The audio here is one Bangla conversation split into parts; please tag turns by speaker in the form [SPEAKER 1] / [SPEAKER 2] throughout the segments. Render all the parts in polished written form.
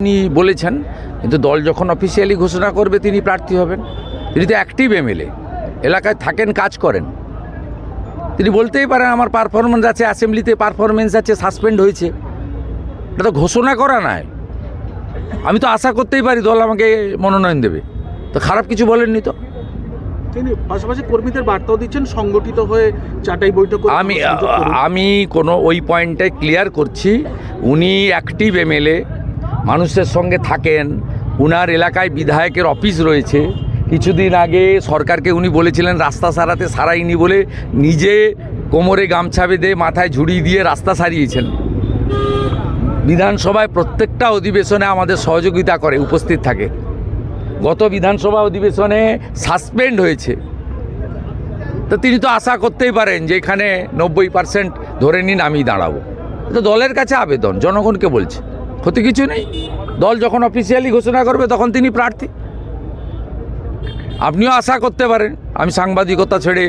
[SPEAKER 1] তিনি বলেছেন, কিন্তু দল যখন অফিসিয়ালি ঘোষণা করবে তিনি প্রার্থী হবেন। তিনি তো অ্যাক্টিভ এমএলএ, এলাকায় থাকেন, কাজ করেন। তিনি বলতেই পারেন আমার পারফরমেন্স আছে, অ্যাসেম্বলিতে পারফরমেন্স আছে, সাসপেন্ড হয়েছে। এটা তো ঘোষণা করা নয়। আমি তো আশা করতেই পারি দল আমাকে মনোনয়ন দেবে, তো খারাপ কিছু বলেননি তো।
[SPEAKER 2] তিনি পাশাপাশি কর্মীদের বার্তাও দিচ্ছেন সংগঠিত হয়ে চাটাই বৈঠক।
[SPEAKER 1] আমি কোনো ওই পয়েন্টটাই ক্লিয়ার করছি, উনি অ্যাক্টিভ এমএলএ, মানুষের সঙ্গে থাকেন, উনার এলাকায় বিধায়কের অফিস রয়েছে। কিছুদিন আগে সরকারকে উনি বলেছিলেন রাস্তা সারাতে, সারাইনি বলে নিজে কোমরে গামছা বেঁধে মাথায় ঝুড়ি দিয়ে রাস্তা সারিয়েছেন। বিধানসভায় প্রত্যেকটা অধিবেশনে আমাদের সহযোগিতা করে, উপস্থিত থাকে। গত বিধানসভা অধিবেশনে সাসপেন্ড হয়েছে, তো তিনি তো আশা করতেই পারেন যে এখানে 90% ধরে নিন আমি দাঁড়াবো। তো দলের কাছে আবেদন, জনগণকে বলছে, ক্ষতি কিছু নেই। দল যখন অফিসিয়ালি ঘোষণা করবে তখন তিনি প্রার্থী। আপনিও আশা করতে পারেন আমি সাংবাদিকতা ছেড়ে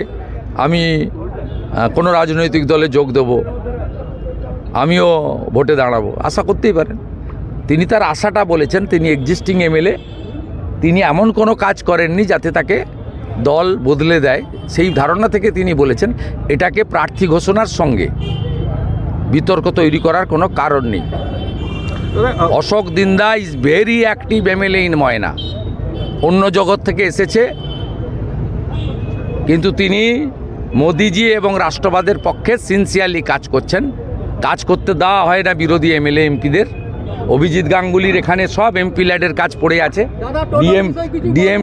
[SPEAKER 1] আমি কোনো রাজনৈতিক দলে যোগ দেব, আমিও ভোটে দাঁড়াবো, আশা করতেই পারেন। তিনি তার আশাটা বলেছেন। তিনি এক্সিস্টিং এমএলএ, তিনি এমন কোনো কাজ করেননি যাতে তাকে দল বদলে দেয়, সেই ধারণা থেকে তিনি বলেছেন। এটাকে প্রার্থী ঘোষণার সঙ্গে বিতর্ক তৈরি করার কোনো কারণ নেই। Ashok Dinda is very active MLA in Moyna, অন্য জগৎ থেকে এসেছে, কিন্তু তিনি মোদিজি এবং রাষ্ট্রবাদের পক্ষে সিনসিয়ারলি কাজ করছেন। কাজ করতে দেওয়া হয় না বিরোধী এমএলএ এমপিদের। অভিজিৎ গাঙ্গুলির এখানে সব এমপি ল্যাডের কাজ পড়ে আছে, ডিএম